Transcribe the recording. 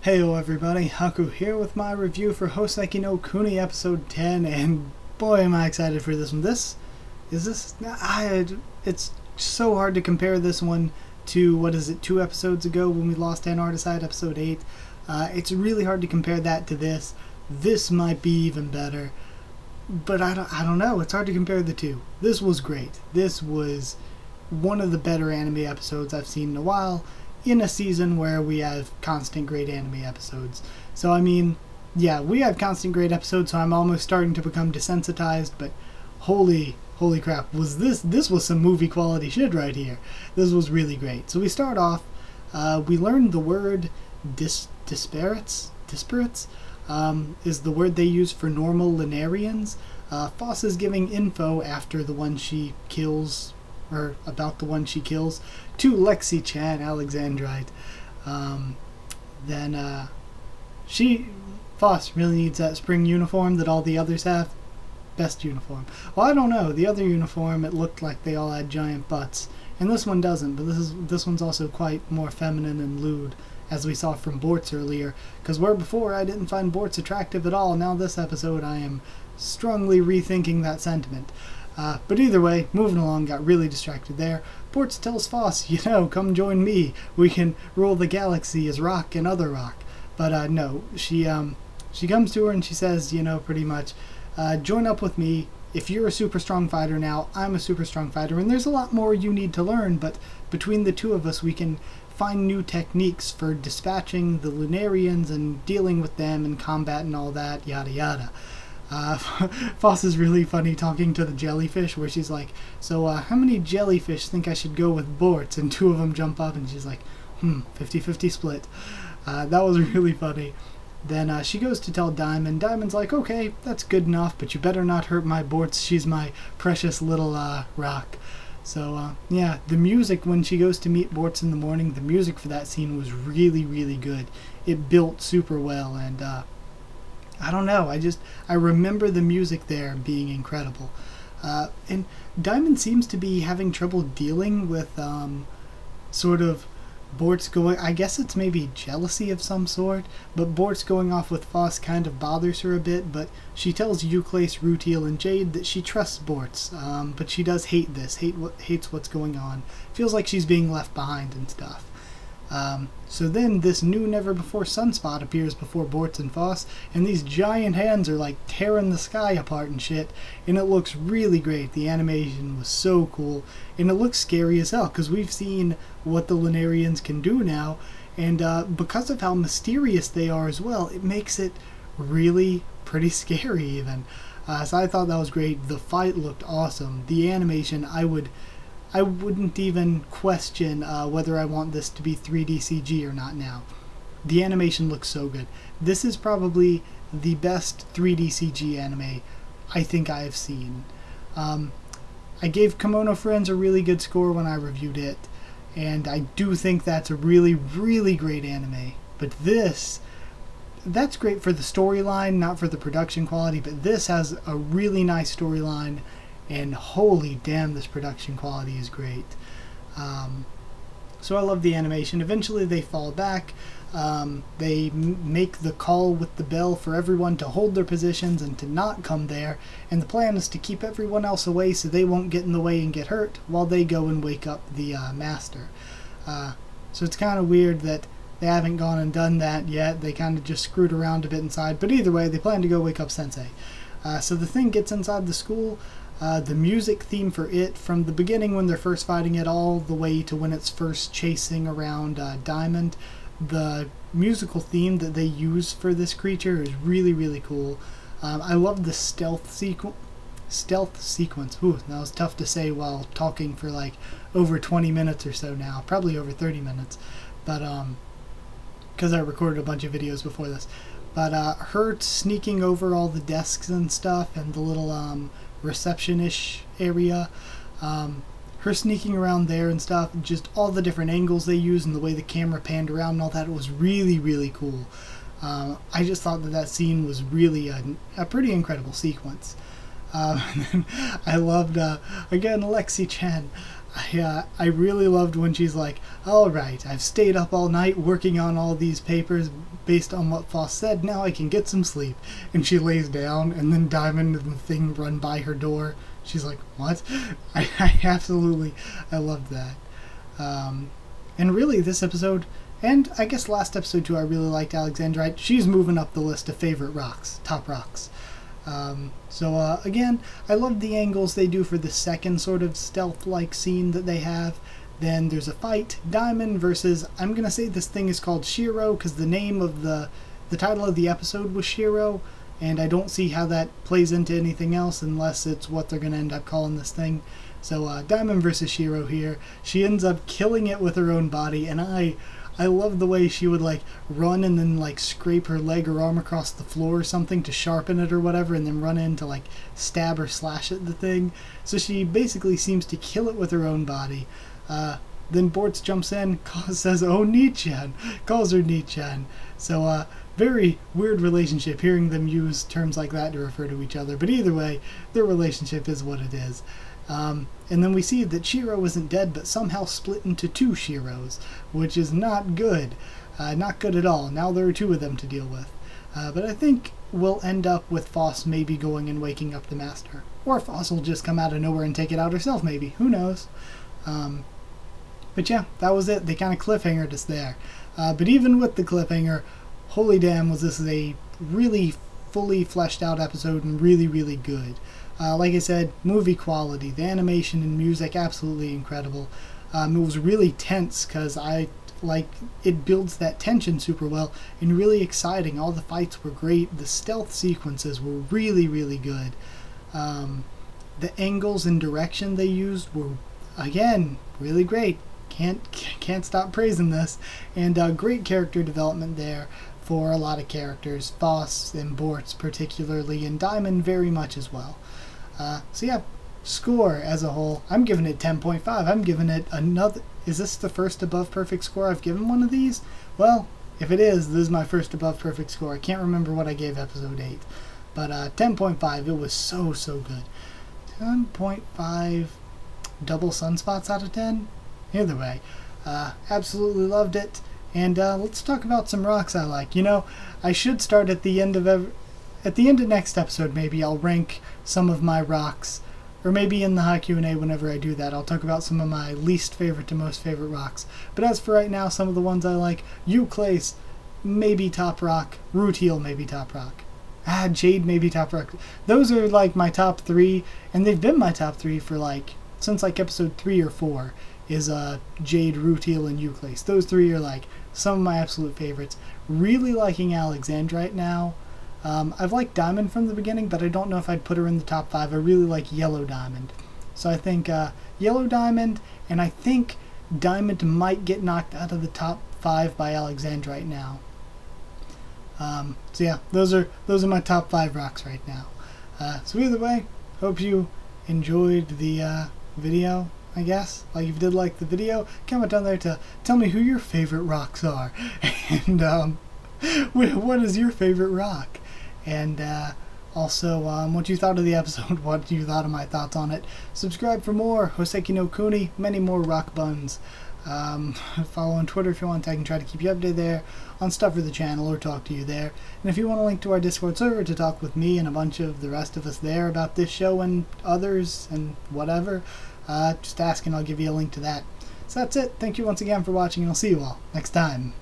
Heyo everybody, Haku here with my review for Houseki no Kuni episode 10, and boy am I excited for this one. It's so hard to compare this one to, 2 episodes ago when we lost Antarcticide, episode 8. It's really hard to compare that to this. This might be even better, but I don't know, it's hard to compare the two. This was great. This was one of the better anime episodes I've seen in a while, in a season where we have constant great anime episodes. So I mean, yeah, we have constant great episodes, so I'm almost starting to become desensitized, but holy crap, this was some movie quality shit right here. This was really great. So we start off, we learned the word disparates is the word they use for normal Lunarians. Foss is giving info after the one she kills, or about the one she kills, to Lexi-chan, Alexandrite. Foss really needs that spring uniform that all the others have. Best uniform. Well, I don't know. The other uniform, it looked like they all had giant butts, and this one doesn't. But this one's also quite more feminine and lewd, as we saw from Bortz earlier. Because where before I didn't find Bortz attractive at all, now this episode I am strongly rethinking that sentiment. But either way, moving along, got really distracted there. Bortz tells Foss, come join me. We can rule the galaxy as rock and other rock. But no, she comes to her and she says, pretty much, join up with me. If you're a super strong fighter now, I'm a super strong fighter, and there's a lot more you need to learn, but between the two of us we can find new techniques for dispatching the Lunarians and dealing with them in combat and all that, yada yada. Foss is really funny talking to the jellyfish, where she's like, so how many jellyfish think I should go with Bortz? And 2 of them jump up and she's like, 50-50 split. That was really funny. Then she goes to tell Diamond. Diamond's like, okay, that's good enough, but you better not hurt my Bortz. She's my precious little rock. So yeah, the music when she goes to meet Bortz in the morning, the music for that scene was really good. It built super well, and I don't know, I remember the music there being incredible. And Diamond seems to be having trouble dealing with sort of Bortz going, I guess it's maybe jealousy of some sort, but Bortz going off with Foss kind of bothers her a bit, but she tells Euclase, Rutiel, and Jade that she trusts Bortz, but she does hate this, hates what's going on, feels like she's being left behind and stuff. So then this new never-before sunspot appears before Bortz and Foss, and these giant hands are like tearing the sky apart and shit, and it looks really great. The animation was so cool, and it looks scary as hell, because we've seen what the Lunarians can do now, and because of how mysterious they are as well, it makes it really pretty scary even. So I thought that was great. The fight looked awesome. The animation, I wouldn't even question whether I want this to be 3D CG or not now. The animation looks so good. This is probably the best 3D CG anime I think I have seen. I gave Kimono Friends a really good score when I reviewed it, and I do think that's a really great anime. But that's great for the storyline, not for the production quality, but this has a really nice storyline, and holy damn, this production quality is great. So I love the animation. Eventually they fall back. They make the call with the bell for everyone to hold their positions and to not come there, and the plan is to keep everyone else away so they won't get in the way and get hurt while they go and wake up the master. So it's kind of weird that they haven't gone and done that yet. They kind of just screwed around a bit inside, but either way they plan to go wake up Sensei. So the thing gets inside the school. The music theme for it, from the beginning when they're first fighting it all the way to when it's first chasing around Diamond, the musical theme that they use for this creature is really cool. I love the stealth sequence. Ooh, that was tough to say while talking for like over 20 minutes or so now, probably over 30 minutes, but because I recorded a bunch of videos before this. But her sneaking over all the desks and stuff, and the little reception-ish area, her sneaking around there and stuff, just all the different angles they use and the way the camera panned around and all that, it was really cool. I just thought that scene was really a pretty incredible sequence. And then I loved, again, Lexi-chan. I really loved when she's like, all right, I've stayed up all night working on all these papers based on what Foss said, now I can get some sleep. And she lays down, and then Diamond and the thing run by her door. She's like, what? I absolutely, I loved that. And really, this episode, and I guess last episode too, I really liked Alexandrite. She's moving up the list of favorite rocks, top rocks. Again, I love the angles they do for the second sort of stealth-like scene that they have. Then there's a fight, Diamond versus, I'm going to say this thing is called Shiro, because the name of the title of the episode was Shiro, and I don't see how that plays into anything else unless it's what they're going to end up calling this thing. So Diamond versus Shiro here. She ends up killing it with her own body, and I love the way she would like run and then like scrape her leg or arm across the floor or something to sharpen it or whatever, and then run in to like stab or slash at the thing. So she basically seems to kill it with her own body. Then Bortz jumps in, says, oh, Nichan, calls her Nichan. So very weird relationship, hearing them use terms like that to refer to each other. But either way, their relationship is what it is. And then we see that Shiro isn't dead, but somehow split into two Shiros, which is not good. Not good at all. Now there are two of them to deal with. But I think we'll end up with Foss maybe going and waking up the Master. Or Foss will just come out of nowhere and take it out herself, maybe. Who knows? But yeah, that was it. They kind of cliffhangered us there. But even with the cliffhanger, holy damn, was this a really fully fleshed out episode and really, really good. Like I said, movie quality, the animation and music, absolutely incredible. It was really tense because it builds that tension super well and really exciting. All the fights were great. The stealth sequences were really, really good. The angles and direction they used were, again, really great. Can't stop praising this. And great character development there for a lot of characters. Foss and Bortz particularly, and Diamond very much as well. So yeah, score as a whole, I'm giving it 10.5. I'm giving it another... Is this the first above perfect score I've given one of these? Well, if it is, this is my first above perfect score. I can't remember what I gave episode 8. But 10.5, it was so, so good. 10.5 double sunspots out of 10? Either way, absolutely loved it. And let's talk about some rocks I like. You know, I should start at the end of next episode. Maybe I'll rank some of my rocks, or maybe in the high Q&A whenever I do that, I'll talk about some of my least favorite to most favorite rocks. But as for right now, some of the ones I like: Euclase, maybe top rock; Rutile, maybe top rock; Jade, maybe top rock. Those are like my top 3, and they've been my top 3 for like since like episode 3 or 4. Is Jade, Rutile, and Euclase. Those 3 are like some of my absolute favorites. Really liking Alexandrite now. I've liked Diamond from the beginning, but I don't know if I'd put her in the top 5. I really like Yellow Diamond. So I think Yellow Diamond, and I think Diamond might get knocked out of the top 5 by Alexandrite now. So yeah, those are my top 5 rocks right now. So either way, hope you enjoyed the video. I guess. Like, if you did like the video, comment down there to tell me who your favorite rocks are. And what is your favorite rock? And also what you thought of the episode, what you thought of my thoughts on it. Subscribe for more Houseki no Kuni, many more rock buns. Follow on Twitter if you want. I can try to keep you updated there on stuff for the channel or talk to you there. And if you want a link to our Discord server to talk with me and a bunch of the rest of us there about this show and others and whatever, just ask and I'll give you a link to that. So that's it. Thank you once again for watching, and I'll see you all next time.